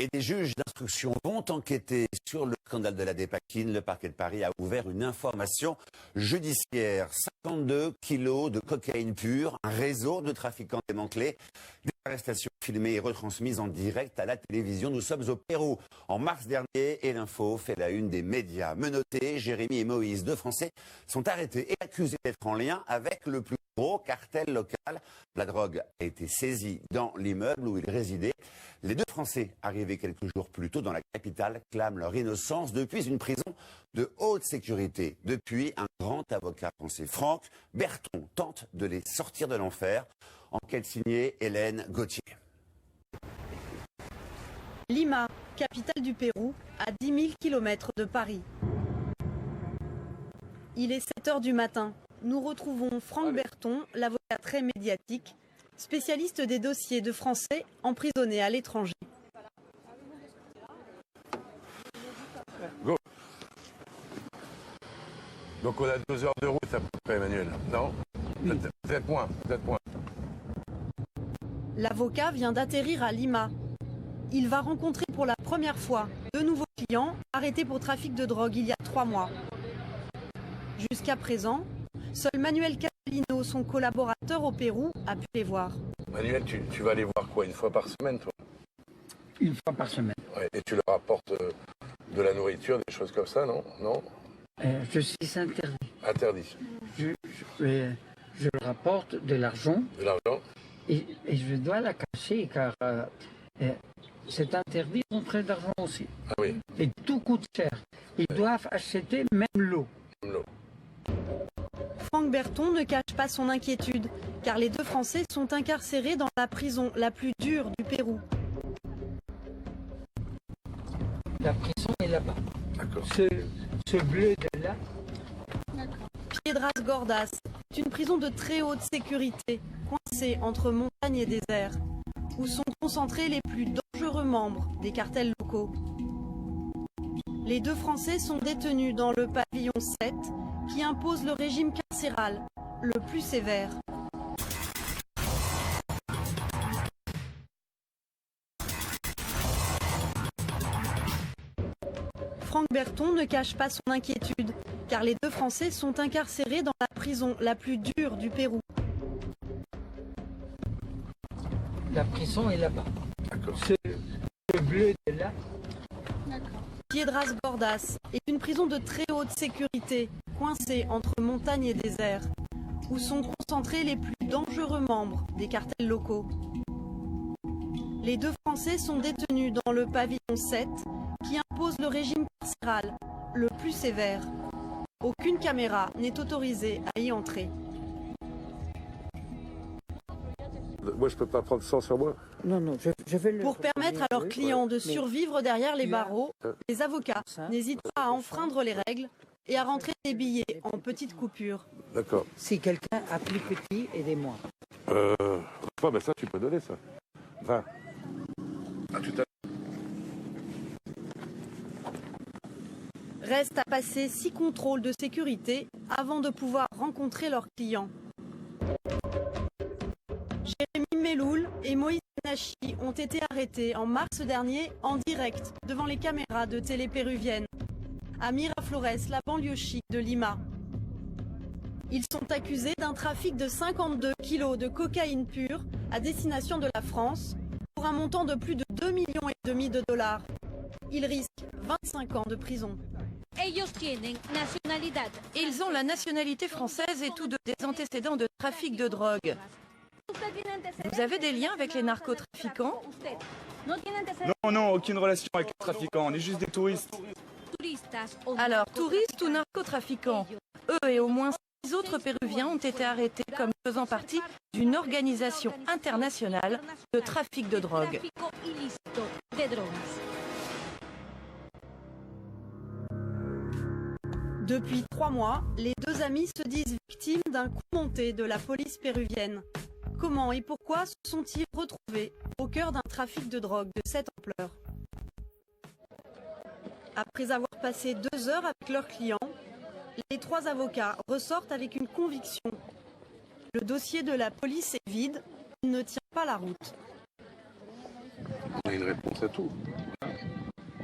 Et des juges d'instruction vont enquêter sur le scandale de la Dépakine. Le parquet de Paris a ouvert une information judiciaire. 52 kilos de cocaïne pure, un réseau de trafiquants démantelé. Des arrestations filmées et retransmises en direct à la télévision. Nous sommes au Pérou en mars dernier et l'info fait la une des médias. Menottés, Jérémy et Moïse, deux Français, sont arrêtés et accusés d'être en lien avec le plus gros cartel local. La drogue a été saisie dans l'immeuble où ils résidaient. Les deux Français, arrivés quelques jours plus tôt dans la capitale, clament leur innocence depuis une prison de haute sécurité. Depuis, un grand avocat français, Franck Berton, tente de les sortir de l'enfer. Enquête signée Hélène Gauthier. Lima, capitale du Pérou, à 10 000 km de Paris. Il est 7 h du matin. Nous retrouvons Franck Berton, l'avocat très médiatique, spécialiste des dossiers de Français emprisonnés à l'étranger. Go. Donc on a 2 heures de route à peu près, Emmanuel. Non? Oui. Peut-être moins, peut-être moins. L'avocat vient d'atterrir à Lima. Il va rencontrer pour la première fois de nouveaux clients arrêtés pour trafic de drogue il y a 3 mois. Jusqu'à présent, seul Manuel Catalino, son collaborateur au Pérou, a pu les voir. Manuel, tu vas les voir quoi, une fois par semaine, toi? Une fois par semaine. Ouais, et tu leur apportes de la nourriture, des choses comme ça, non? Non? Je suis interdit. Interdit. Je leur apporte de l'argent. De l'argent? Et je dois la cacher car c'est interdit d'entrer d'argent aussi. Ah oui. Et tout coûte cher. Ils doivent acheter même l'eau. L'eau. Franck Berton ne cache pas son inquiétude, car les deux Français sont incarcérés dans la prison la plus dure du Pérou. La prison est là-bas. D'accord. Ce bleu de là. Piedras Gordas est une prison de très haute sécurité, coincée entre montagne et désert, où sont concentrés les plus dangereux membres des cartels locaux. Les deux Français sont détenus dans le pavillon 7, qui impose le régime carcéral le plus sévère. Franck Berton ne cache pas son inquiétude, car les deux Français sont incarcérés dans la prison la plus dure du Pérou. La prison est là-bas. Ce bleu de là. Piedras Gordas est une prison de très haute sécurité, coincée entre montagne et désert, où sont concentrés les plus dangereux membres des cartels locaux. Les deux Français sont détenus dans le pavillon 7, qui impose le régime carcéral le plus sévère. Aucune caméra n'est autorisée à y entrer. Moi, je peux pas prendre 100 sur moi? Non, je vais le... Pour permettre à leurs clients de survivre derrière les barreaux, les avocats n'hésitent pas à enfreindre les règles et à rentrer des billets en petites coupures. D'accord. Si quelqu'un a plus petit, aidez-moi. Ben ça, tu peux donner ça. 20. À tout à l'heure. Reste à passer 6 contrôles de sécurité avant de pouvoir rencontrer leurs clients. Jérémy Meloul et Moïse Nachi ont été arrêtés en mars dernier en direct devant les caméras de télé péruviennes à Miraflores, la banlieue chic de Lima. Ils sont accusés d'un trafic de 52 kilos de cocaïne pure à destination de la France pour un montant de plus de 2,5 millions de dollars. Ils risquent 25 ans de prison. Ils ont la nationalité française et tous deux des antécédents de trafic de drogue. Vous avez des liens avec les narcotrafiquants? Non, aucune relation avec les trafiquants, on est juste des touristes. Alors, touristes ou narcotrafiquants? Eux et au moins 6 autres Péruviens ont été arrêtés comme faisant partie d'une organisation internationale de trafic de drogue. Depuis 3 mois, les deux amis se disent victimes d'un coup monté de la police péruvienne. Comment et pourquoi se sont-ils retrouvés au cœur d'un trafic de drogue de cette ampleur? Après avoir passé 2 heures avec leurs clients, les 3 avocats ressortent avec une conviction. Le dossier de la police est vide, il ne tient pas la route. a une réponse à tout.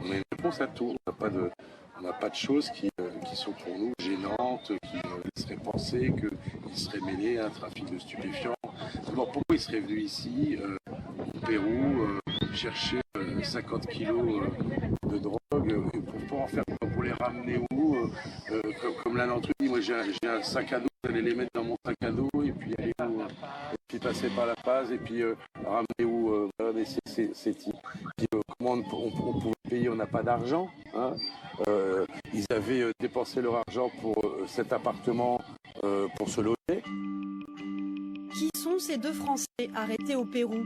On a une réponse à tout. On n'a pas de choses qui sont pour nous gênantes, qui laisseraient penser qu'ils seraient mêlés à un trafic de stupéfiants. D'abord, pourquoi ils seraient venus ici, au Pérou, chercher 50 kilos de drogue, pour en faire quoi? Pour les ramener où? Comme l'un d'entre eux dit, moi j'ai un sac à dos, j'allais les mettre dans mon sac à dos et puis aller où, et puis passer par la Paz et puis ramener où voilà, ces types. Puis, comment on pouvait payer? On n'a pas d'argent. Hein, ils avaient dépensé leur argent pour cet appartement pour se loger. Qui sont ces deux Français arrêtés au Pérou?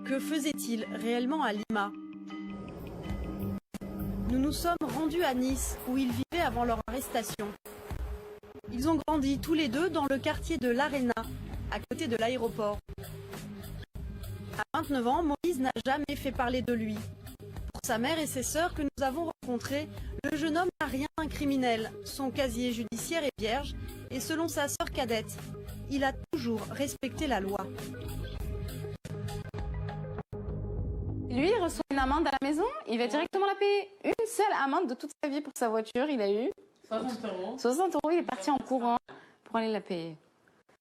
Que faisaient-ils réellement à Lima? Nous nous sommes rendus à Nice, où ils vivaient avant leur arrestation. Ils ont grandi tous les deux dans le quartier de l'Arena, à côté de l'aéroport. À 29 ans, Moïse n'a jamais fait parler de lui. Pour sa mère et ses sœurs que nous avons rencontrées, le jeune homme n'a rien d'un criminel. Son casier judiciaire est vierge et selon sa sœur cadette, il a toujours respecté la loi. Lui, il reçoit une amende à la maison, il va directement la payer. Une seule amende de toute sa vie pour sa voiture, il a eu 60 euros. 60 euros, il est parti en courant pour aller la payer.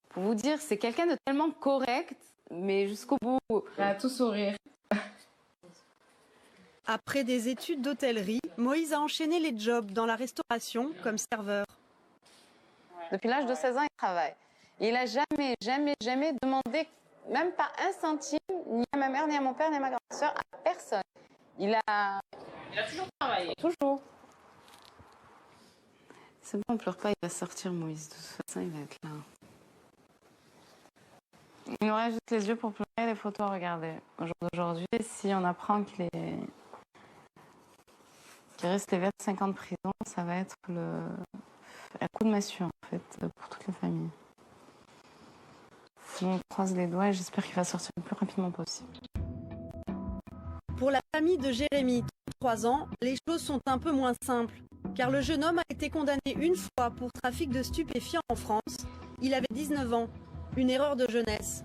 Pour vous dire, c'est quelqu'un de tellement correct, mais jusqu'au bout. Il a tout sourire. Après des études d'hôtellerie, Moïse a enchaîné les jobs dans la restauration comme serveur. Depuis l'âge de 16 ans, il travaille. Il n'a jamais demandé, même pas un centime, ni à ma mère, ni à mon père, ni à ma grande sœur, à personne. Il a toujours travaillé. Toujours. C'est bon, on pleure pas, il va sortir, Moïse. De toute façon, il va être là. Il nous reste juste les yeux pour pleurer, les photos à regarder. Au jour d'aujourd'hui, si on apprend qu'il reste les 25 ans de prison, ça va être un coup de massue, en fait, pour toute la famille. On croise les doigts et j'espère qu'il va sortir le plus rapidement possible. Pour la famille de Jérémy, 3 ans, les choses sont un peu moins simples. Car le jeune homme a été condamné une fois pour trafic de stupéfiants en France. Il avait 19 ans, une erreur de jeunesse.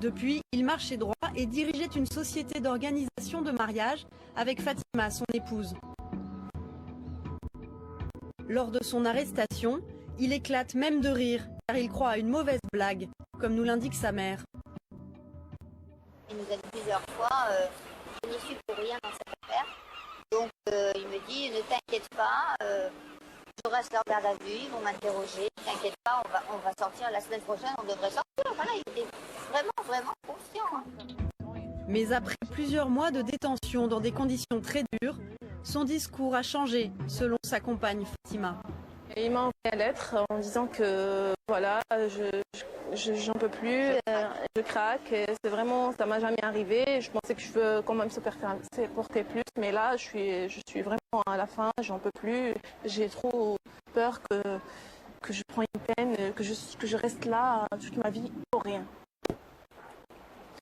Depuis, il marchait droit et dirigeait une société d'organisation de mariage avec Fatima, son épouse. Lors de son arrestation, il éclate même de rire, car il croit à une mauvaise blague, comme nous l'indique sa mère. Il nous a dit plusieurs fois, je n'y suis pour rien dans cette affaire. Donc il me dit, ne t'inquiète pas, je reste leur garde à vue, ils vont m'interroger, ne t'inquiète pas, on va sortir la semaine prochaine, on devrait sortir. Voilà, il était vraiment confiant. Mais après plusieurs mois de détention dans des conditions très dures, son discours a changé, selon sa compagne Fatima. Et il m'a envoyé une lettre en disant que voilà, j'en peux plus, je craque, c'est vraiment, ça m'a jamais arrivé. Je pensais que je peux quand même se porter plus, mais là je suis vraiment à la fin, j'en peux plus. J'ai trop peur que je prenne une peine, que je reste là toute ma vie pour rien.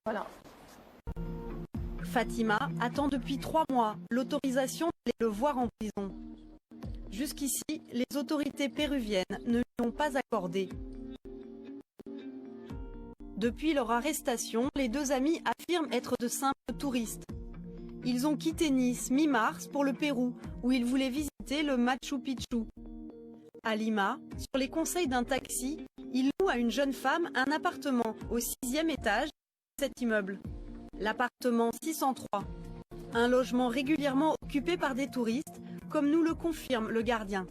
Voilà. Fatima attend depuis 3 mois l'autorisation d'aller le voir en prison. Jusqu'ici, les autorités péruviennes ne lui ont pas accordé. Depuis leur arrestation, les deux amis affirment être de simples touristes. Ils ont quitté Nice mi-mars pour le Pérou, où ils voulaient visiter le Machu Picchu. À Lima, sur les conseils d'un taxi, ils louent à une jeune femme un appartement au 6e étage de cet immeuble. L'appartement 603. Un logement régulièrement occupé par des touristes, comme nous le confirme le gardien.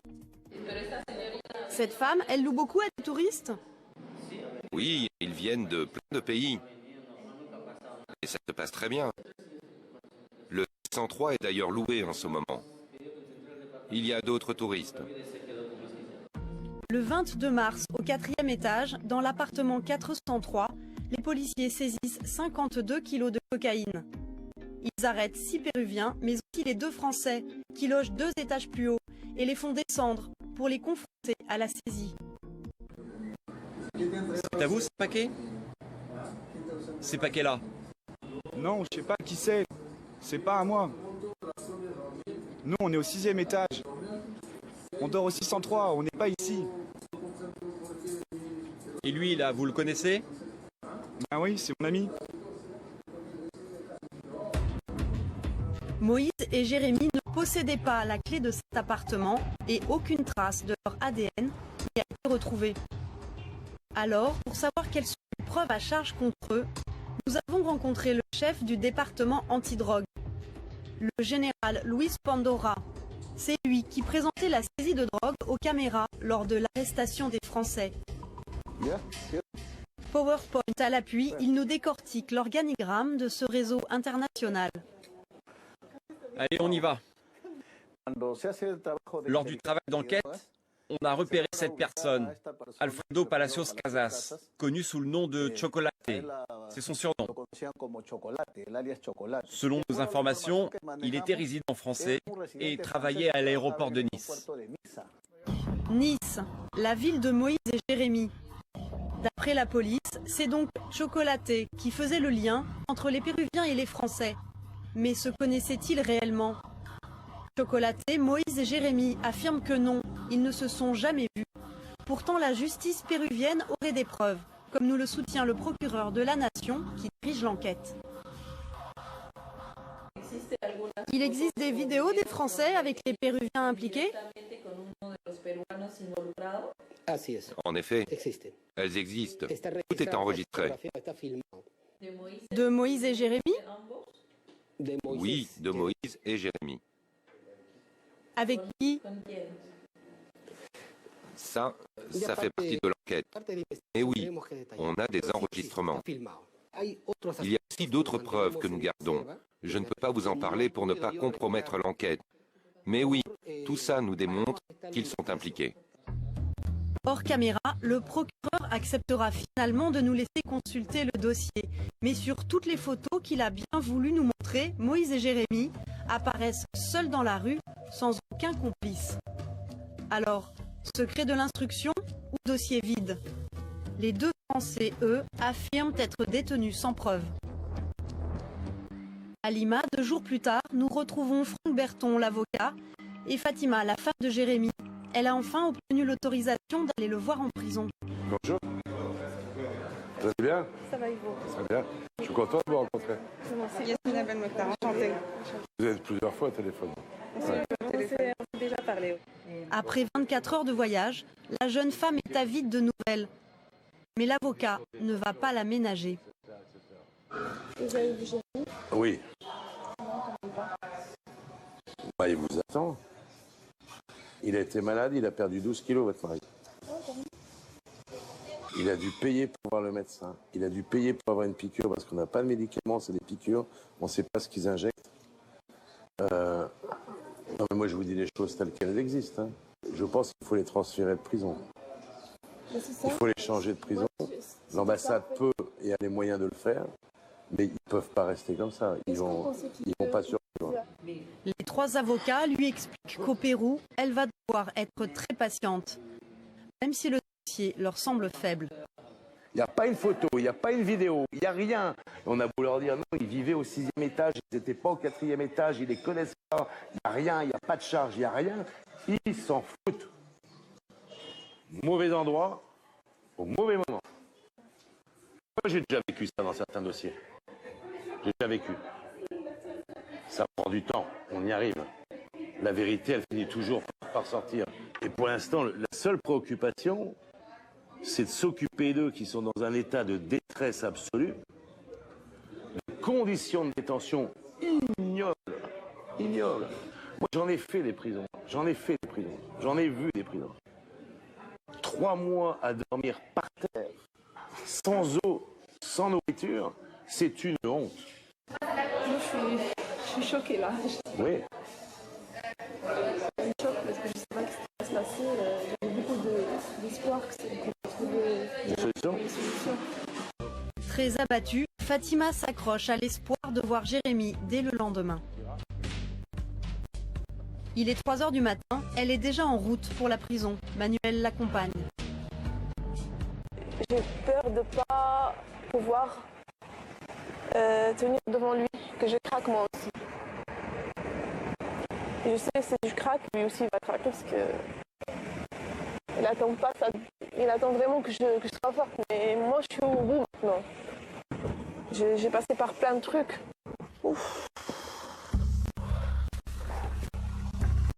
Cette femme, elle loue beaucoup à des touristes ? Oui, ils viennent de plein de pays. Et ça se passe très bien. Le 103 est d'ailleurs loué en ce moment. Il y a d'autres touristes. Le 22 mars, au 4e étage, dans l'appartement 403, les policiers saisissent 52 kilos de cocaïne. Ils arrêtent 6 Péruviens, mais aussi les 2 Français, qui logent 2 étages plus haut, et les font descendre pour les confronter à la saisie. C'est à vous ce paquet? Ces paquets-là? Non, je sais pas qui c'est. C'est pas à moi. Nous, on est au 6e étage. On dort au 603, on n'est pas ici. Et lui, là, vous le connaissez? Ben oui, c'est mon ami. Moïse et Jérémy ne possédaient pas la clé de cet appartement et aucune trace de leur ADN n'y a été retrouvée. Alors, pour savoir quelles sont les preuves à charge contre eux, nous avons rencontré le chef du département antidrogue, le général Luis Pandora. C'est lui qui présentait la saisie de drogue aux caméras lors de l'arrestation des Français. PowerPoint à l'appui, il nous décortique l'organigramme de ce réseau international. Allez, on y va. Lors du travail d'enquête, on a repéré cette personne, Alfredo Palacios Casas, connu sous le nom de Chocolate. C'est son surnom. Selon nos informations, il était résident français et travaillait à l'aéroport de Nice. Nice, la ville de Moïse et Jérémy. D'après la police, c'est donc Chocolaté qui faisait le lien entre les Péruviens et les Français. Mais se connaissaient-ils réellement? Chocolaté, Moïse et Jérémy affirment que non, ils ne se sont jamais vus. Pourtant, la justice péruvienne aurait des preuves, comme nous le soutient le procureur de la Nation qui dirige l'enquête. Il existe des vidéos des Français avec les Péruviens impliqués? En effet, elles existent. Tout est enregistré. De Moïse et Jérémy? Oui, de Moïse et Jérémy. Avec qui? Ça fait partie de l'enquête. Et oui, on a des enregistrements. Il y a aussi d'autres preuves que nous gardons. Je ne peux pas vous en parler pour ne pas compromettre l'enquête. Mais oui, tout ça nous démontre qu'ils sont impliqués. Hors caméra, le procureur acceptera finalement de nous laisser consulter le dossier. Mais sur toutes les photos qu'il a bien voulu nous montrer, Moïse et Jérémy apparaissent seuls dans la rue, sans aucun complice. Alors, secret de l'instruction ou dossier vide? Les deux Français, eux, affirment être détenus sans preuve. À Lima, 2 jours plus tard, nous retrouvons Franck Berton, l'avocat, et Fatima, la femme de Jérémy. Elle a enfin obtenu l'autorisation d'aller le voir en prison. Bonjour. Ça va bien? Ça va, Yvo. Très bien. Je suis content de vous rencontrer. C'est Yasmina Ben Mokhtar, enchantée. Vous êtes plusieurs fois au téléphone. On s'est déjà parlé. Après 24 heures de voyage, la jeune femme est avide de nouvelles. Mais l'avocat ne va pas la ménager. Vous avez vu Jérémy? Oui. Bah, il vous attend. Il a été malade, il a perdu 12 kilos, votre mari. Il a dû payer pour voir le médecin. Il a dû payer pour avoir une piqûre parce qu'on n'a pas de médicaments, c'est des piqûres. On ne sait pas ce qu'ils injectent. Non, mais moi, je vous dis les choses telles qu'elles existent. Hein. Je pense qu'il faut les transférer de prison. Il faut les changer de prison. L'ambassade peut et a les moyens de le faire, mais ils ne peuvent pas rester comme ça. Ils vont pas survivre. Les 3 avocats lui expliquent qu'au Pérou, elle va devoir être très patiente, même si le dossier leur semble faible. Il n'y a pas une photo, il n'y a pas une vidéo, il n'y a rien. On a beau leur dire non, ils vivaient au 6e étage, ils n'étaient pas au 4e étage, ils les connaissent pas, il n'y a rien, il n'y a pas de charge, il n'y a rien. Ils s'en foutent. Mauvais endroit, au mauvais moment. Moi, j'ai déjà vécu ça dans certains dossiers. J'ai déjà vécu. Ça prend du temps, on y arrive. La vérité, elle finit toujours par sortir. Et pour l'instant, la seule préoccupation, c'est de s'occuper d'eux qui sont dans un état de détresse absolue, de conditions de détention ignobles. Moi, j'en ai fait des prisons, j'en ai vu des prisons. 3 mois à dormir par terre, sans eau, sans nourriture, c'est une honte. Moi, je suis choquée là. Oui. Ça me choque parce que je ne sais pas ce qui va se passer. J'avais beaucoup d'espoir qu'on va trouver Une solution. des solutions. Très abattue, Fatima s'accroche à l'espoir de voir Jérémy dès le lendemain. Il est 3 heures du matin, elle est déjà en route pour la prison. Manuel l'accompagne. J'ai peur de ne pas pouvoir tenir devant lui, que je craque moi aussi. Et je sais que si je craque, lui aussi il va craquer parce que il attend pas ça. Il attend vraiment que je sois forte. Mais moi je suis au bout maintenant. J'ai passé par plein de trucs. Ouf.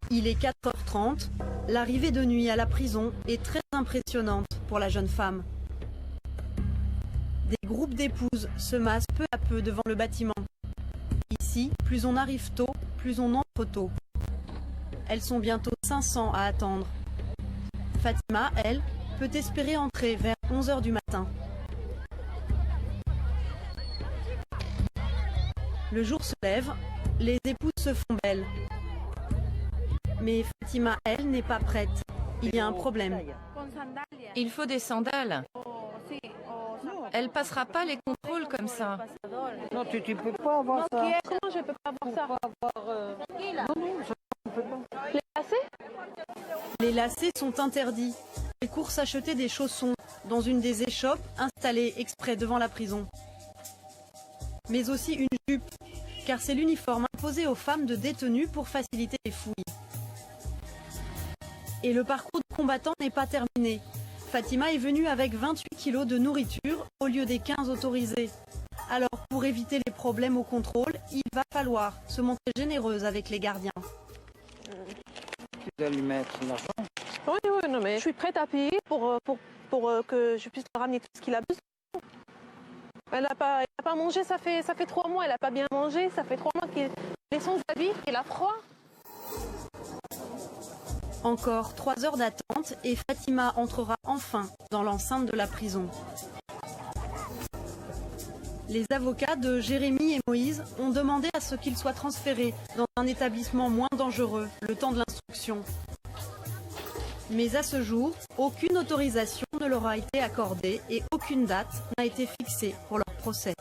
Il est 4h30. L'arrivée de nuit à la prison est très impressionnante pour la jeune femme. Des groupes d'épouses se massent peu à peu devant le bâtiment. Ici, plus on arrive tôt, plus on entre tôt. Elles sont bientôt 500 à attendre. Fatima, elle, peut espérer entrer vers 11h du matin. Le jour se lève, les épouses se font belles. Mais Fatima, elle, n'est pas prête. Il y a un problème. Il faut des sandales. Elle passera pas les contrôles comme ça. Non, tu peux pas avoir ça. Comment je peux pas avoir ça? Les lacets? Les lacets sont interdits. Elle court s'acheter des chaussons dans une des échoppes installées exprès devant la prison. Mais aussi une jupe, car c'est l'uniforme imposé aux femmes de détenues pour faciliter les fouilles. Et le parcours de combattant n'est pas terminé. Fatima est venue avec 28 kilos de nourriture au lieu des 15 autorisés. Alors, pour éviter les problèmes au contrôle, il va falloir se montrer généreuse avec les gardiens. Tu dois lui mettre l'argent. Oui, non, mais je suis prête à payer pour que je puisse lui ramener tout ce qu'il a besoin. Elle n'a pas mangé, ça fait 3 mois, elle n'a pas bien mangé, ça fait 3 mois qu'il est sans habit, qu'il a froid. Encore 3 heures d'attente et Fatima entrera enfin dans l'enceinte de la prison. Les avocats de Jérémy et Moïse ont demandé à ce qu'ils soient transférés dans un établissement moins dangereux le temps de l'instruction. Mais à ce jour, aucune autorisation ne leur a été accordée et aucune date n'a été fixée pour leur procès.